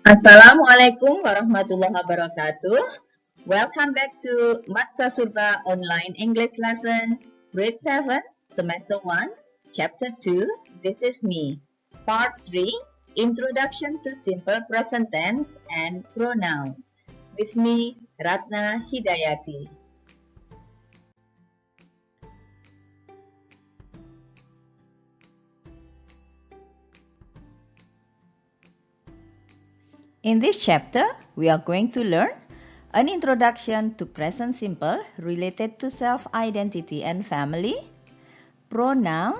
Assalamualaikum warahmatullahi wabarakatuh. Welcome back to Matsa Surba Online English Lesson, Grade 7, Semester 1, Chapter 2, This is Me, Part 3, Introduction to Simple Present Tense and Pronoun. With me, Ratna Hidayati. In this chapter, we are going to learn an introduction to present simple related to self-identity and family, pronoun,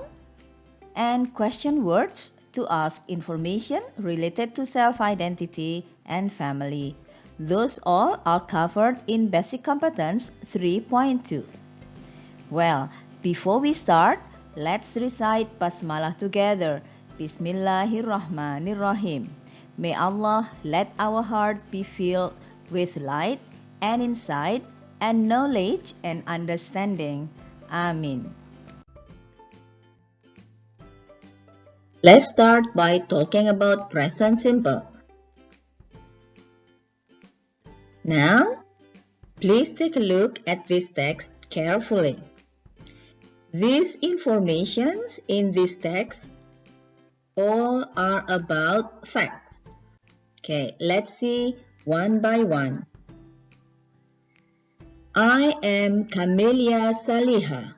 and question words to ask information related to self-identity and family. Those all are covered in Basic Competence 3.2. Well, before we start, let's recite Basmalah together. Bismillahirrahmanirrahim. May Allah let our heart be filled with light and insight and knowledge and understanding. Amin. Let's start by talking about present simple. Now, please take a look at this text carefully. These informations in this text all are about facts. Okay, let's see one by one. I am Camelia Saliha.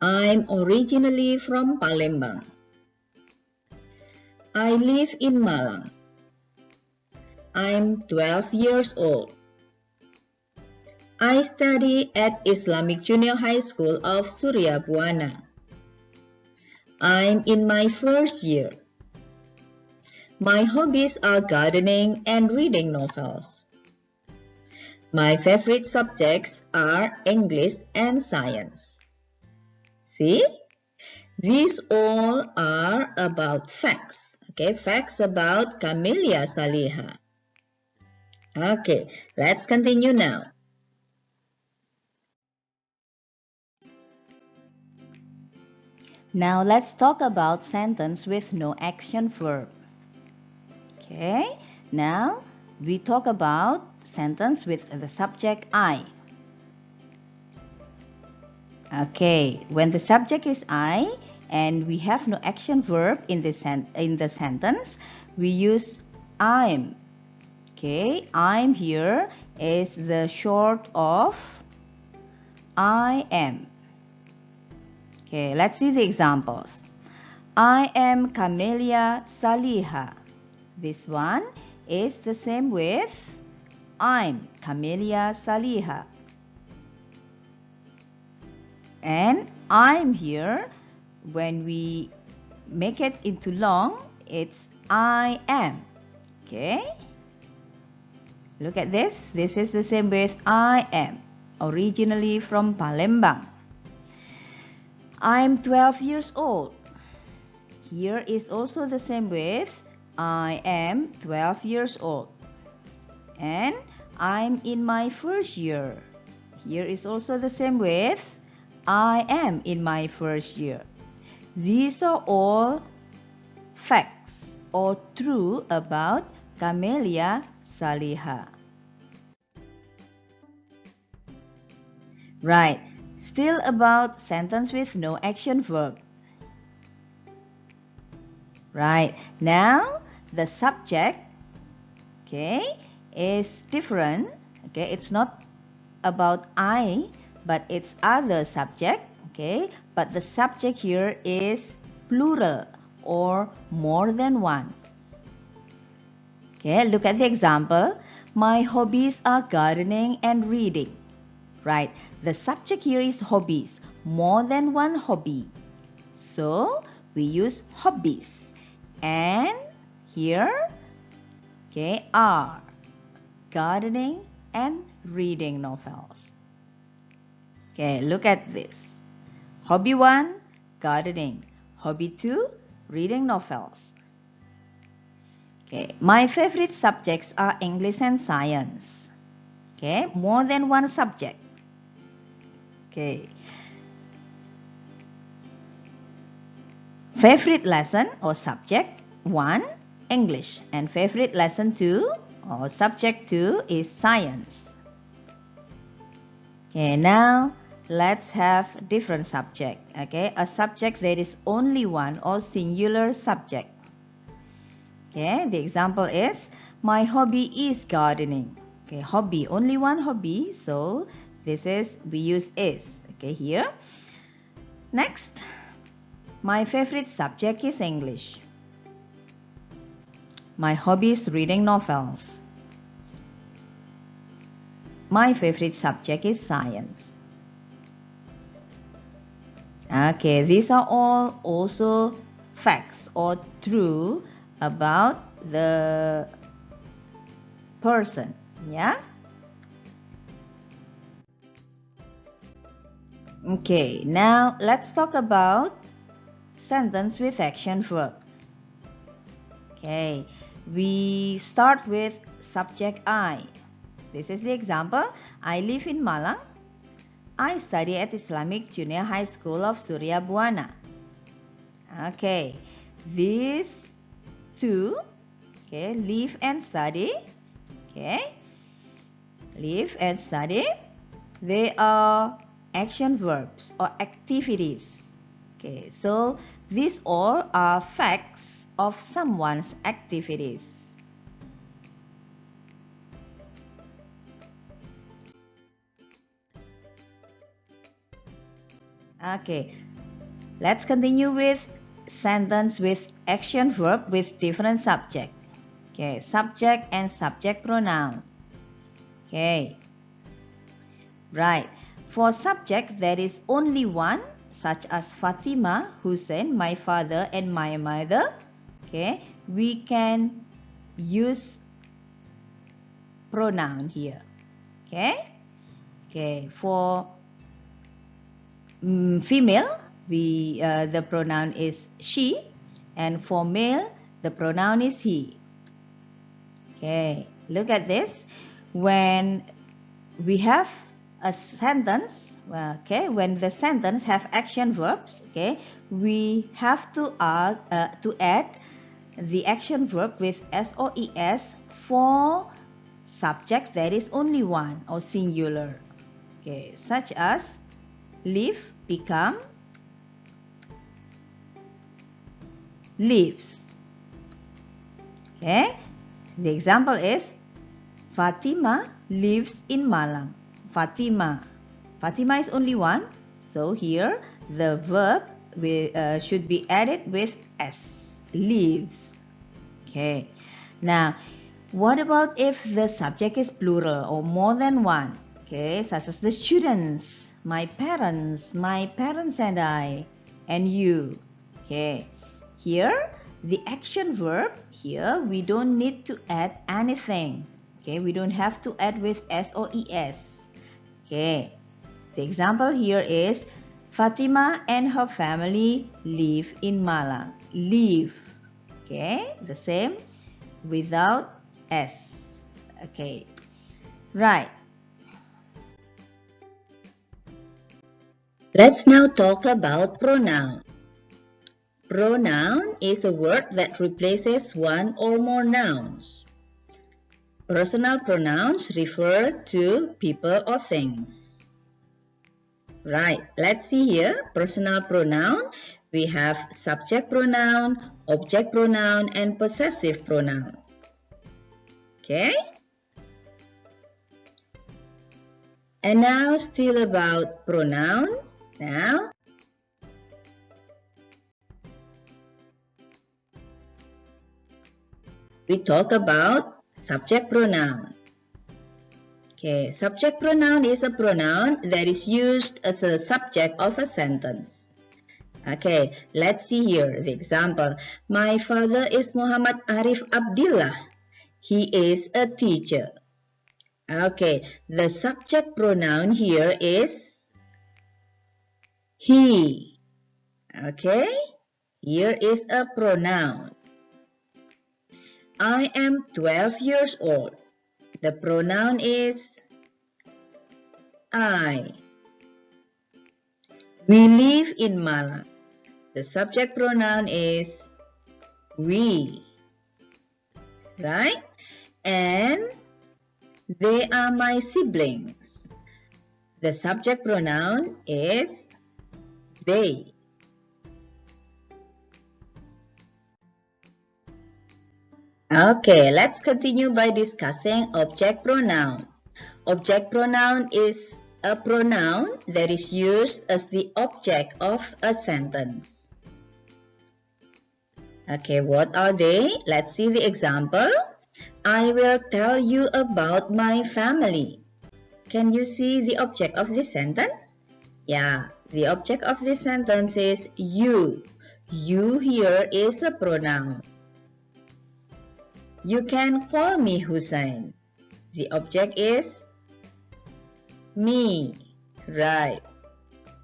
I'm originally from Palembang. I live in Malang. I'm 12 years old. I study at Islamic Junior High School of SURYA, BUANA. I'm in my first year. My hobbies are gardening and reading novels. My favorite subjects are English and science. See? These all are about facts. Okay, facts about Camelia Saliha. Okay, let's continue now. Now let's talk about sentence with no action verb. Okay, now we talk about sentence with the subject I. Okay, when the subject is I and we have no action verb in the sentence, we use I'm. Okay, I'm here is the short of I am. Okay, let's see the examples. I am Camelia Saliha. This one is the same with I'm Camelia Saliha. And I'm here, when we make it into long, it's I am. Okay? Look at this. This is the same with I am, originally from Palembang. I'm 12 years old. Here is also the same with I am 12 years old. And I'm in my first year. Here is also the same with I am in my first year. These are all facts or true about Camelia Saliha. Right, still about sentence with no action verb. Right, now the subject, okay, is different. Okay, it's not about I, but it's other subject. Okay, but the subject here is plural or more than one. Okay, look at the example. My hobbies are gardening and reading. Right, the subject here is hobbies, more than one hobby. So we use hobbies. And here, okay, are gardening and reading novels. Okay, look at this. Hobby 1, gardening. Hobby 2, reading novels. Okay, my favorite subjects are English and science. Okay, more than one subject. Okay. Favorite lesson or subject, 1, English, and favorite lesson 2 or subject 2 is science. Okay, now let's have different subject. Okay, a subject that is only one or singular subject. Okay, the example is my hobby is gardening. Okay, hobby, only one hobby, so this is, we use is. Okay, here. Next, my favorite subject is English. My hobby is reading novels. My favorite subject is science. Okay, these are all also facts or true about the person. Yeah. Okay, now let's talk about sentence with action verb. Okay, we start with subject I. This is the example. I live in Malang. I study at Islamic Junior High School of SURYA, BUANA. Okay, these two, okay, live and study. Okay, live and study, they are action verbs or activities. Okay, so these all are facts of someone's activities. Okay, let's continue with sentence with action verb with different subject. Okay, subject and subject pronoun. Okay, right. For subject, there is only one, such as Fatima, Hussein, my father, and my mother. Okay, we can use pronoun here. Okay, okay. For female, the pronoun is she, and for male, the pronoun is he. Okay, look at this. When we have a sentence, okay, when the sentence have action verbs, okay, we have to add the action verb with SOES for subject that is only one or singular. Okay, such as live become lives. Okay, the example is Fatima lives in Malang. Fatima is only one, so here the verb should be added with S, lives. Okay, now what about if the subject is plural or more than one? Okay, such as the students, my parents and I, and you. Okay, here the action verb, here we don't need to add anything. Okay, we don't have to add with SOES. Okay, the example here is Fatima and her family live in Malang. Live. Okay, the same without S. Okay, right. Let's now talk about pronoun. Pronoun is a word that replaces one or more nouns. Personal pronouns refer to people or things. Right, let's see here. Personal pronoun, we have subject pronoun, object pronoun, and possessive pronoun. Okay? And now still about pronoun. Now, we talk about subject pronoun. Okay, subject pronoun is a pronoun that is used as a subject of a sentence. Okay, let's see here the example. My father is Muhammad Arif Abdillah. He is a teacher. Okay, the subject pronoun here is he. Okay, here is a pronoun. I am 12 years old. The pronoun is I. We live in Malang. The subject pronoun is we, right? And they are my siblings. The subject pronoun is they. Okay, let's continue by discussing object pronoun. Object pronoun is a pronoun that is used as the object of a sentence. Okay, what are they? Let's see the example. I will tell you about my family. Can you see the object of this sentence? Yeah, the object of this sentence is you. You here is a pronoun. You can call me Hussein. The object is me, right?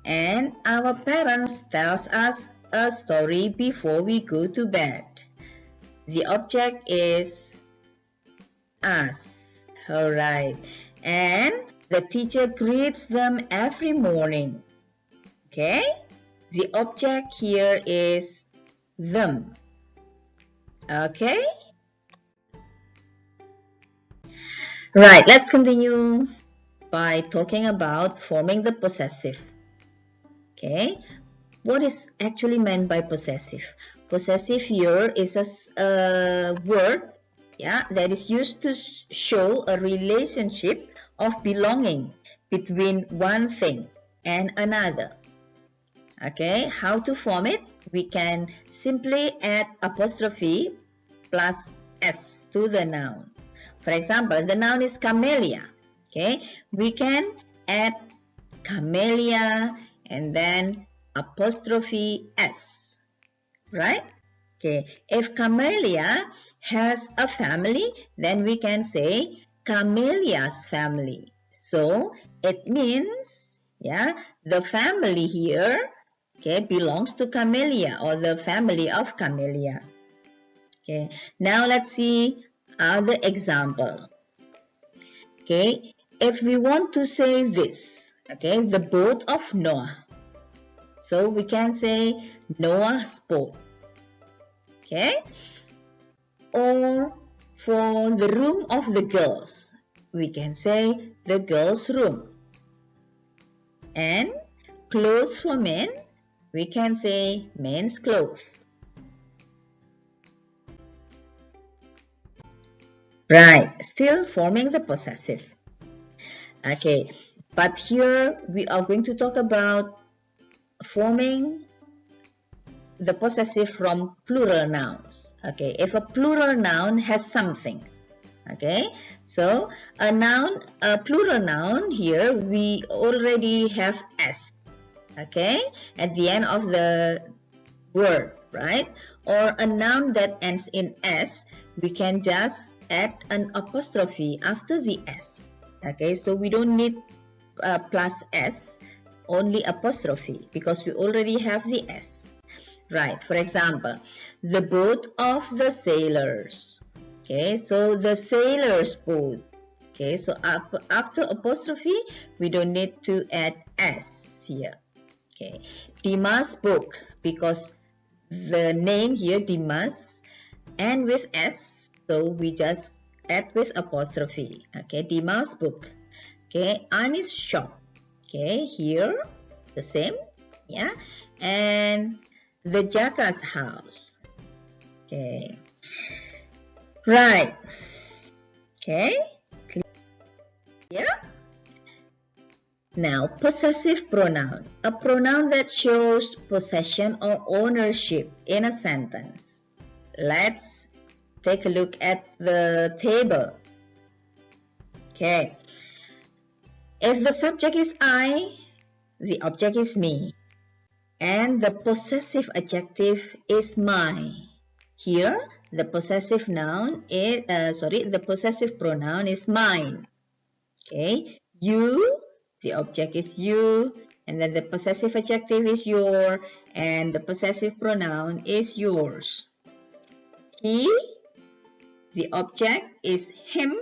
And our parents tells us a story before we go to bed. The object is us, alright. And the teacher greets them every morning. Okay? The object here is them. Okay? Right, let's continue by talking about forming the possessive. Okay? What is actually meant by possessive? Possessive here is a word, yeah, that is used to show a relationship of belonging between one thing and another. Okay, how to form it? We can simply add apostrophe plus s to the noun. For example, the noun is camellia. Okay, we can add camellia and then apostrophe s, right? Okay, if camellia has a family, then we can say camellia's family. So it means, yeah, the family here, okay, belongs to camellia or the family of camellia. Okay, now let's see other example. Okay, if we want to say this, okay, the boat of Noah. So we can say Noah's boat. Okay, or for the room of the girls, we can say the girls' room. And clothes for men, we can say men's clothes. Right, still forming the possessive. Okay, but here we are going to talk about forming the possessive from plural nouns. Okay, if a plural noun has something. Okay, so a plural noun here, we already have s. Okay, at the end of the word, right? Or a noun that ends in s, we can just add an apostrophe after the s. Okay, so we don't need plus s, only apostrophe, because we already have the s. Right, for example, the boat of the sailors. Okay, so the sailor's boat. Okay, so after apostrophe, we don't need to add s here. Okay, Dimas book, because the name here Dimas and with s, so we just add with apostrophe. Okay, Dimas book. Okay, Anis shop. Okay, here the same, yeah, and the Jaka's house. Okay, right. Okay, clear? Now, possessive pronoun, a pronoun that shows possession or ownership in a sentence. Let's take a look at the table. Okay, if the subject is I, the object is me, and the possessive adjective is my. Here, the possessive noun is, the possessive pronoun is mine. Okay, you, the object is you, and then the possessive adjective is your, and the possessive pronoun is yours. He, the object is him,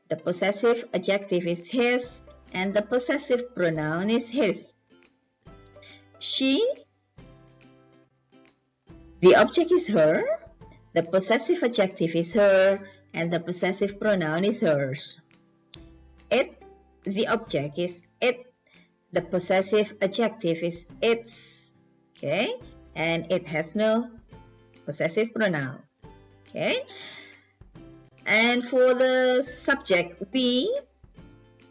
the possessive adjective is his, and the possessive pronoun is his. She, the object is her, The possessive adjective is her, and the possessive pronoun is hers. It, the object is it. The possessive adjective is its. Okay, and it has no possessive pronoun. Okay, and for the subject we,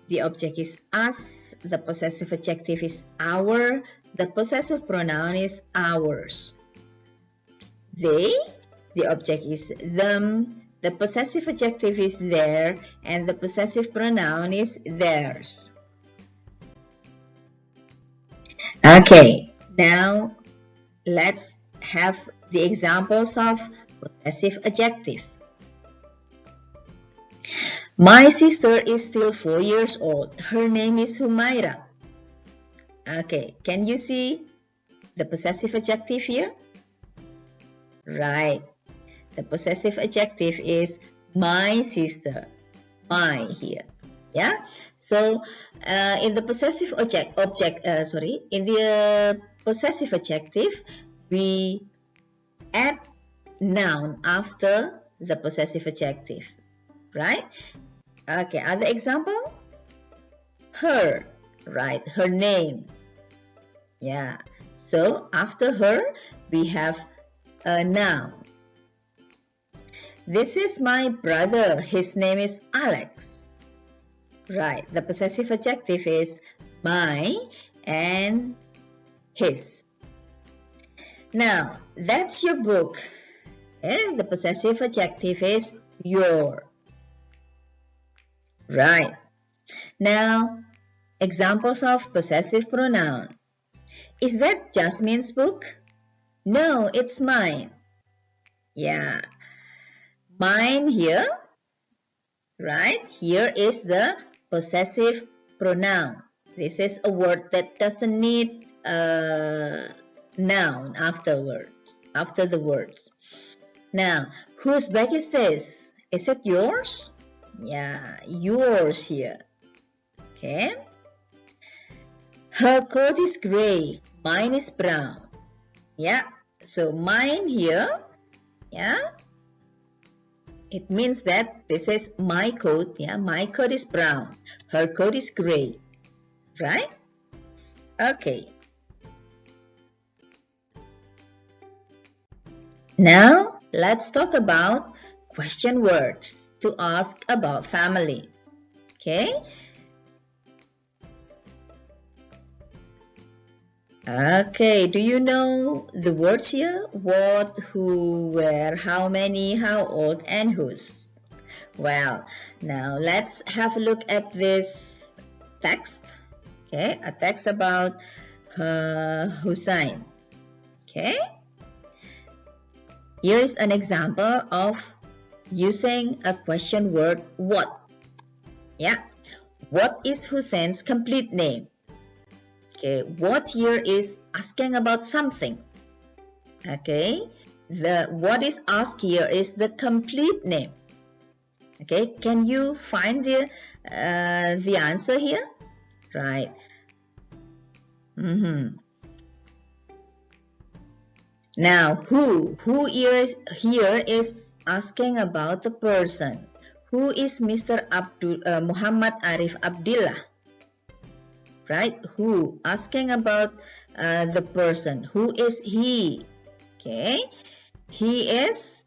the object is us, the possessive adjective is our, the possessive pronoun is ours. They, the object is them, the possessive adjective is their, and the possessive pronoun is theirs. Okay, now let's have the examples of possessive adjective. My sister is still 4 years old. Her name is Humaira. Okay, can you see the possessive adjective here? Right. The possessive adjective is my sister. My here. Yeah. So in the possessive in the possessive adjective, we add noun after the possessive adjective. Right? Okay, other example? Her, right? Her name. Yeah. So after her, we have a noun. This is my brother. His name is Alex. Right. The possessive adjective is my and his. Now, that's your book. And the possessive adjective is your. Right. Now, examples of possessive pronoun. Is that Jasmine's book? No, it's mine. Yeah. Mine here. Right. Here is the possessive pronoun. This is a word that doesn't need a noun after the words. Now, whose bag is this? Is it yours? Yeah, yours here. Okay. Her coat is gray. Mine is brown. Yeah. So mine here. Yeah. It means that this is my coat. Yeah. My coat is brown. Her coat is gray. Right? Okay. Now let's talk about question words to ask about family. Okay. Okay, do you know the words here? What, who, where, how many, how old, and whose? Well, now let's have a look at this text. Okay, a text about Hussein. Okay. Here is an example of using a question word what. Yeah. What is Hussein's complete name? Okay. What here is asking about something. Okay. The what is asked here is the complete name. Okay. Can you find the answer here? Right. Now, who here is asking about the person. Who is Mr. Muhammad Arif Abdillah? Right? Who? Asking about the person. Who is he? Okay. He is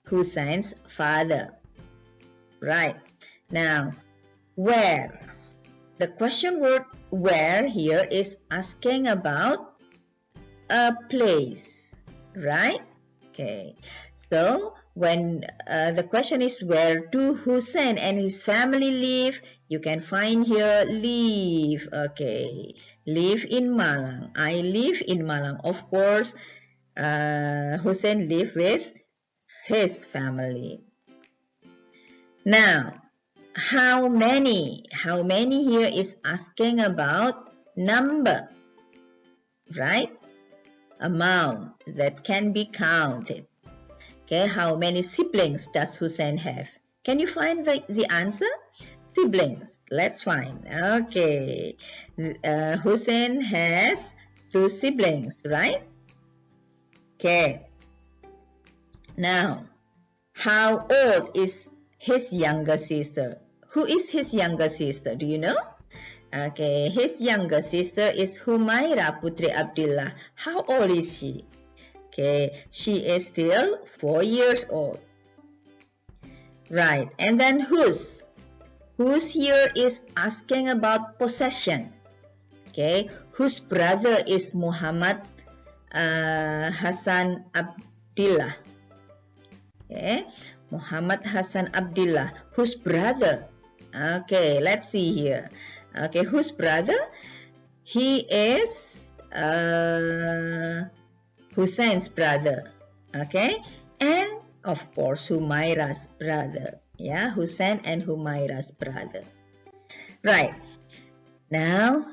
Hussein's father. Right. Now, where? The question word where here is asking about a place. Right? Okay. So, when the question is where do Hussein and his family live, you can find here live. Okay. Live in Malang. I live in Malang. Of course, Hussein live with his family. Now, how many? How many here is asking about number. Right? Amount that can be counted. Okay, how many siblings does Hussein have? Can you find the answer? Siblings. Let's find. Okay. Hussein has 2 siblings, right? Okay. Now, how old is his younger sister? Who is his younger sister? Do you know? Okay, his younger sister is Humaira Putri Abdullah. How old is she? Okay, she is still 4 years old. Right, and then whose? Whose here is asking about possession. Okay, whose brother is Muhammad Hassan Abdullah? Okay, Muhammad Hassan Abdullah. Whose brother? Okay, let's see here. Okay, whose brother? He is Hussein's brother. Okay, and of course Humaira's brother. Yeah, Hussein and Humaira's brother. Right. Now,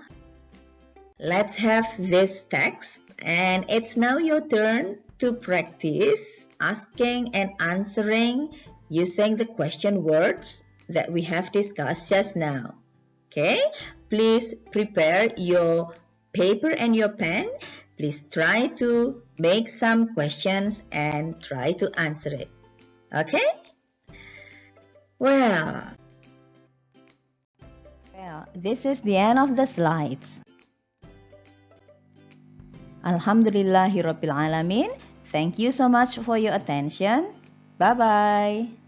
let's have this text, and it's now your turn to practice asking and answering using the question words that we have discussed just now. Okay, please prepare your paper and your pen. Please try to make some questions and try to answer it. Okay? Well, this is the end of the slides. Alhamdulillahirabbil alamin. Thank you so much for your attention. Bye-bye.